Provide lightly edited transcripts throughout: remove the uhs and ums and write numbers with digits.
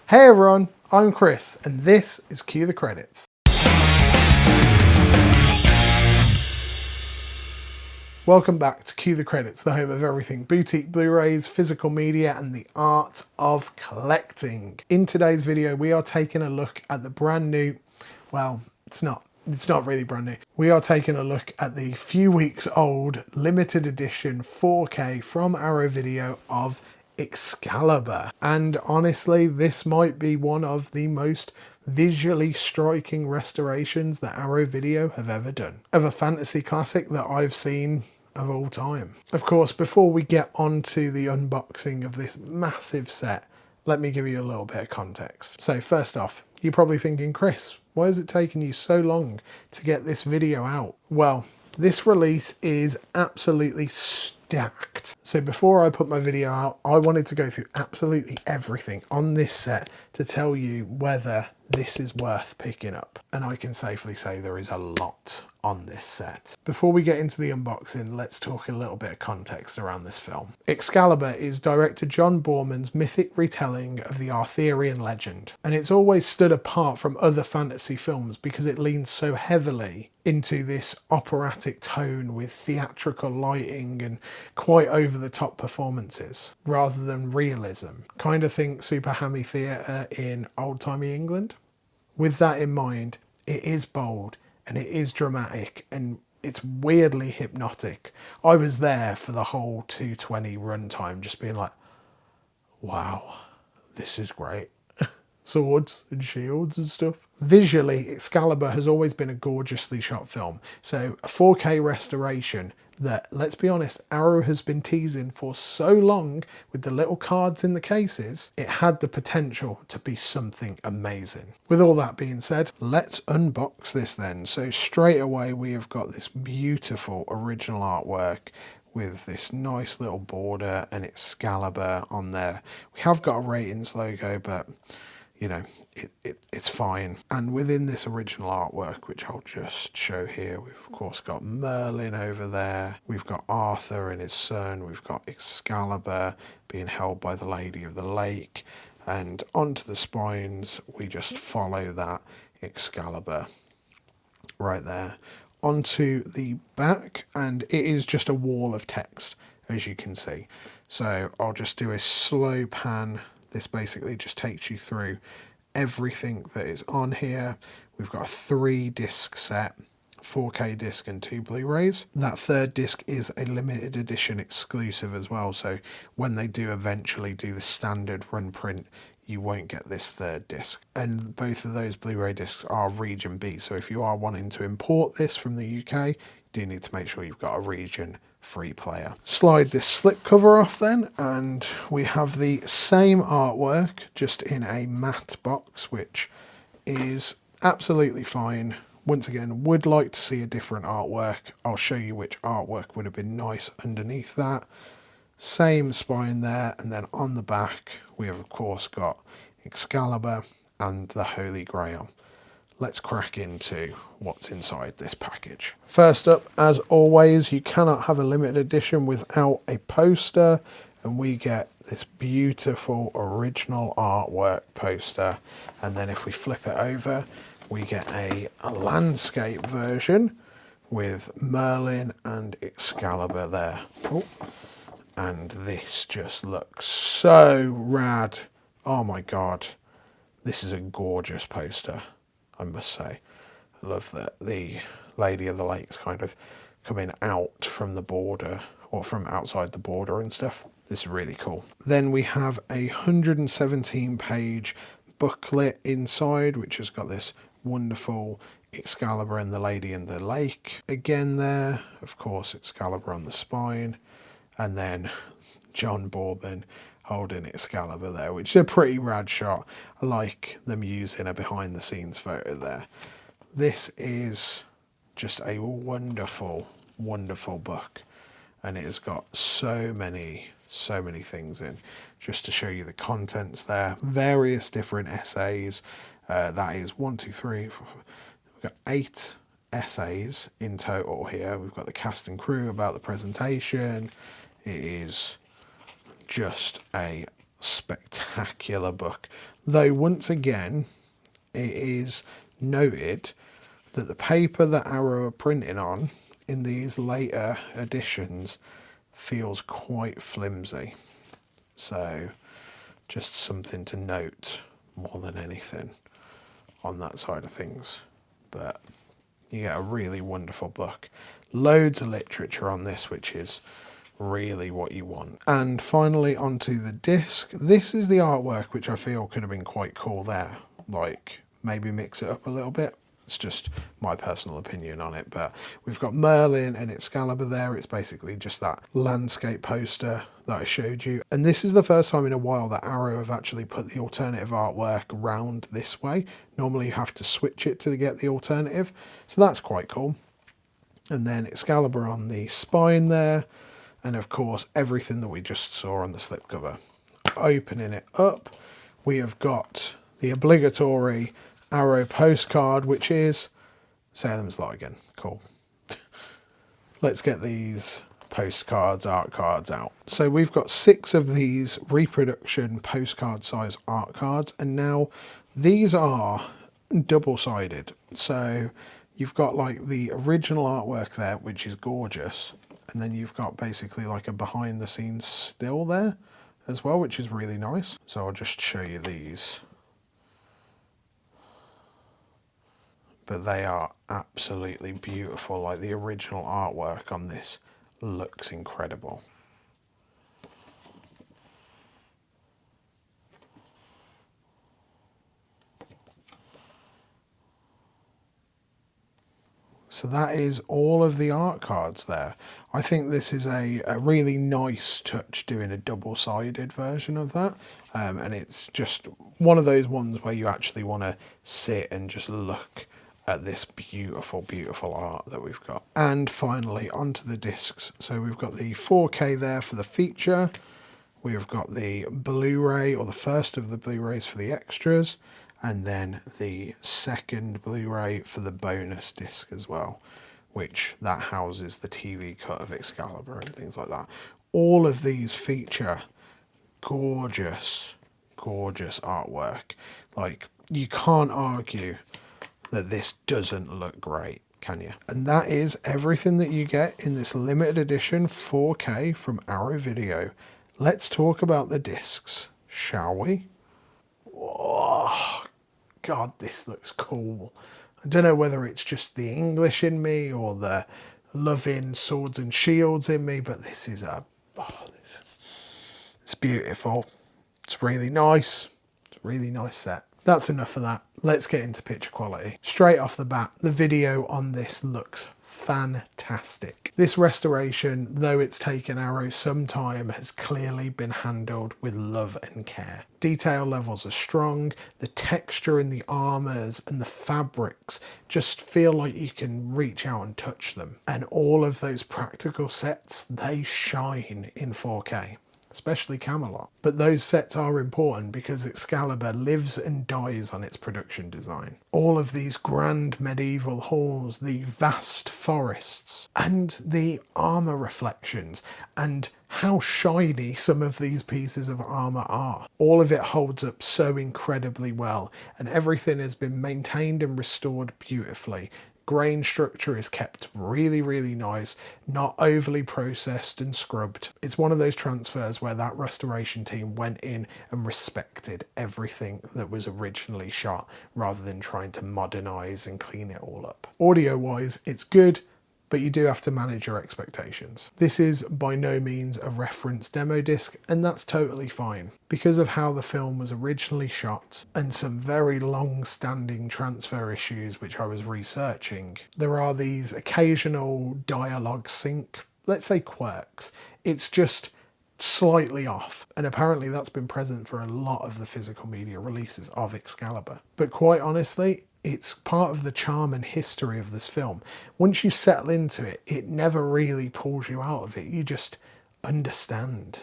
Hey everyone, I'm Chris and this is Cue the Credits. Welcome back to Cue the Credits, the home of everything boutique Blu-rays, physical media and the art of collecting. In today's video we are taking a look at the brand new, well it's not really brand new. We are taking a look at the few weeks old limited edition 4K from Arrow Video of Excalibur. And honestly, this might be one of the most visually striking restorations that Arrow Video have ever done of a fantasy classic that I've seen of all time. Of course, before we get on to the unboxing of this massive set, let me give you a little bit of context. So first off, you're probably thinking, Chris, why has it taken you so long to get this video out? Well, this release is absolutely stacked. So before I put my video out, I wanted to go through absolutely everything on this set to tell you whether this is worth picking up. And I can safely say there is a lot on this set. Before we get into the unboxing, let's talk a little bit of context around this film. Excalibur is director John Boorman's mythic retelling of the Arthurian legend. And it's always stood apart from other fantasy films because it leans so heavily into this operatic tone with theatrical lighting and quite over-the-top performances, rather than realism. Kind of think Super Hammy Theatre in old-timey England. With that in mind, it is bold and it is dramatic and it's weirdly hypnotic. I was there for the whole 2:20 runtime just being like, wow, this is great. Swords and shields and stuff. Visually, Excalibur has always been a gorgeously shot film. So a 4K restoration that, let's be honest, Arrow has been teasing for so long with the little cards in the cases, it had the potential to be something amazing. With all that being said, let's unbox this then. So straight away we have got this beautiful original artwork with this nice little border and Excalibur on there. We have got a ratings logo, but you know, it's fine. And within this original artwork, which I'll just show here, we've of course got Merlin over there. We've got Arthur and his son. We've got Excalibur being held by the Lady of the Lake. And onto the spines, we just follow that Excalibur right there. Onto the back, and it is just a wall of text, as you can see. So I'll just do a slow pan. This basically just takes you through everything that is on here. We've got a 3-disc set, 4K disc and 2 Blu-rays. That third disc is a limited edition exclusive as well, so when they do eventually do the standard run print, you won't get this third disc. And both of those Blu-ray discs are region B, so if you are wanting to import this from the UK, you do need to make sure you've got a region free player. Slide this slip cover off then, and we have the same artwork just in a matte box, which is absolutely fine. Once again, would like to see a different artwork. I'll show you which artwork would have been nice underneath that. Same spine there, and then on the back we have of course got Excalibur and the Holy Grail. Let's crack into what's inside this package. First up, as always, you cannot have a limited edition without a poster, and we get this beautiful original artwork poster. And then if we flip it over, we get a landscape version with Merlin and Excalibur there. Oh, and this just looks so rad. Oh my God, this is a gorgeous poster, I must say. I love that the Lady of the Lake's kind of coming out from the border, or from outside the border and stuff. This is really cool. Then we have a 117-page booklet inside, which has got this wonderful Excalibur and the Lady in the Lake. Again there, of course, Excalibur on the spine. And then John Boorman holding Excalibur there, which is a pretty rad shot. I like them using a behind the scenes photo there. This is just a wonderful, wonderful book, and it has got so many things in. Just to show you the contents there, various different essays. That is 1, 2, 3, 4, 5. We've got 8 essays in total here. We've got the cast and crew about the presentation. It is just a spectacular book. Though once again, it is noted that the paper that Arrow are printing on in these later editions feels quite flimsy. So just something to note more than anything on that side of things. But you get a really wonderful book. Loads of literature on this, which is really what you want. And finally onto the disc. This is the artwork which I feel could have been quite cool there. Like maybe mix it up a little bit. It's just my personal opinion on it, but we've got Merlin and Excalibur there. It's basically just that landscape poster that I showed you. And this is the first time in a while that Arrow have actually put the alternative artwork round this way. Normally you have to switch it to get the alternative. So that's quite cool. And then Excalibur on the spine there. And of course, everything that we just saw on the slipcover. Opening it up, we have got the obligatory Arrow postcard, which is Salem's Lot again. Cool. Let's get these postcards, art cards out. So we've got 6 of these reproduction postcard size art cards, and now these are double-sided. So you've got like the original artwork there, which is gorgeous, and then you've got basically like a behind the scenes still there as well, which is really nice. So I'll just show you these. But they are absolutely beautiful. Like the original artwork on this looks incredible. So that is all of the art cards there. I think this is a really nice touch doing a double-sided version of that. And it's just one of those ones where you actually want to sit and just look at this beautiful, beautiful art that we've got. And finally, onto the discs. So we've got the 4K there for the feature. We've got the Blu-ray, or the first of the Blu-rays for the extras, and then the second Blu-ray for the bonus disc as well, which that houses the TV cut of Excalibur and things like that. All of these feature gorgeous, gorgeous artwork. Like, you can't argue that this doesn't look great, can you? And that is everything that you get in this limited edition 4K from Arrow Video. Let's talk about the discs, shall we? Oh, God, this looks cool. I don't know whether it's just the English in me or the loving swords and shields in me, but this is it's beautiful. It's really nice. It's a really nice set. That's enough of that. Let's get into picture quality. Straight off the bat, the video on this looks fantastic. This restoration, though it's taken Arrow some time, has clearly been handled with love and care. Detail levels are strong, the texture in the armors and the fabrics just feel like you can reach out and touch them. And all of those practical sets, they shine in 4K. Especially Camelot. But those sets are important because Excalibur lives and dies on its production design. All of these grand medieval halls, the vast forests, and the armour reflections, and how shiny some of these pieces of armour are. All of it holds up so incredibly well, and everything has been maintained and restored beautifully. Grain structure is kept really, really nice, not overly processed and scrubbed. It's one of those transfers where that restoration team went in and respected everything that was originally shot rather than trying to modernize and clean it all up. Audio wise, it's good, but you do have to manage your expectations. This is by no means a reference demo disc, and that's totally fine. Because of how the film was originally shot and some very long-standing transfer issues which I was researching, there are these occasional dialogue sync, let's say quirks. It's just slightly off, and apparently that's been present for a lot of the physical media releases of Excalibur. But quite honestly, it's part of the charm and history of this film. Once you settle into it, it never really pulls you out of it. You just understand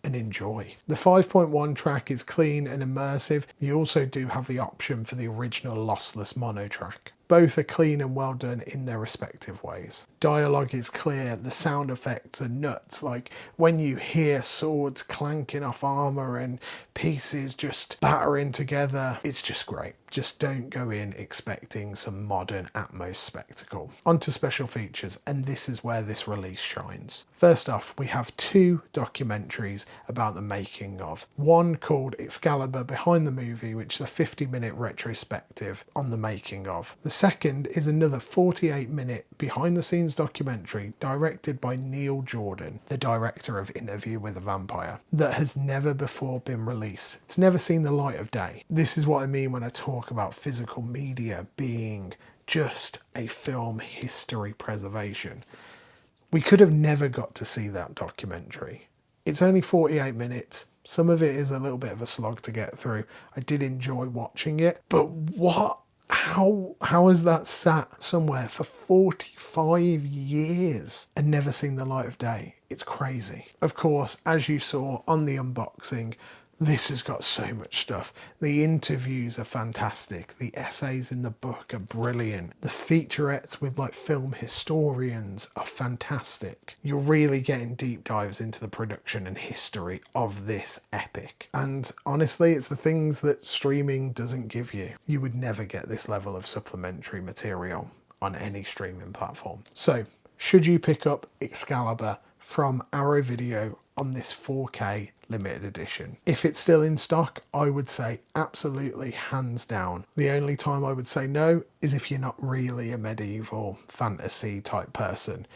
and enjoy. The 5.1 track is clean and immersive. You also do have the option for the original lossless mono track. Both are clean and well done in their respective ways. Dialogue is clear, the sound effects are nuts, like when you hear swords clanking off armour and pieces just battering together, it's just great. Just don't go in expecting some modern Atmos spectacle. Onto special features, and this is where this release shines. First off, we have two documentaries about the making of. One called Excalibur Behind the Movie, which is a 50-minute retrospective on the making of. The second is another 48-minute behind-the-scenes documentary directed by Neil Jordan, the director of Interview with a Vampire, that has never before been released. It's never seen the light of day. This is what I mean when I talk about physical media being just a film history preservation. We could have never got to see that documentary. It's only 48 minutes. Some of it is a little bit of a slog to get through. I did enjoy watching it, but how has that sat somewhere for 45 years and never seen the light of day? It's crazy. Of course, as you saw on the unboxing, this has got so much stuff. The interviews are fantastic. The essays in the book are brilliant. The featurettes with like film historians are fantastic. You're really getting deep dives into the production and history of this epic. And honestly, it's the things that streaming doesn't give you. You would never get this level of supplementary material on any streaming platform. So, should you pick up Excalibur from Arrow Video on this 4K limited edition? If it's still in stock, I would say absolutely hands down. The only time I would say no is if you're not really a medieval fantasy type person.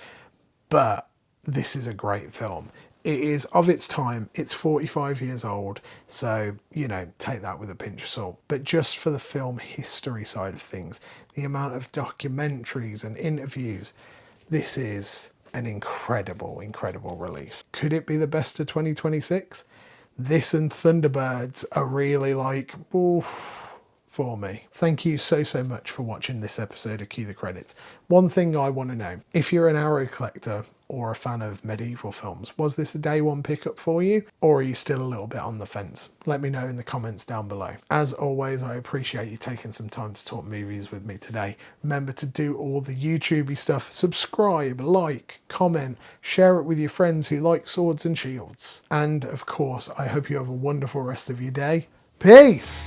But this is a great film. It is of its time. It's 45 years old, so, you know, take that with a pinch of salt. But just for the film history side of things, the amount of documentaries and interviews, this is an incredible, incredible release. Could it be the best of 2026? This and Thunderbirds are really like, oof, for me. Thank you so much for watching this episode of Cue the Credits. One thing I want to know, if you're an Arrow collector or a fan of medieval films, was this a day one pickup for you, or are you still a little bit on the fence? Let me know in the comments down below. As always, I appreciate you taking some time to talk movies with me today. Remember to do all the YouTubey stuff. Subscribe, like, comment, share it with your friends who like swords and shields. And of course, I hope you have a wonderful rest of your day. Peace!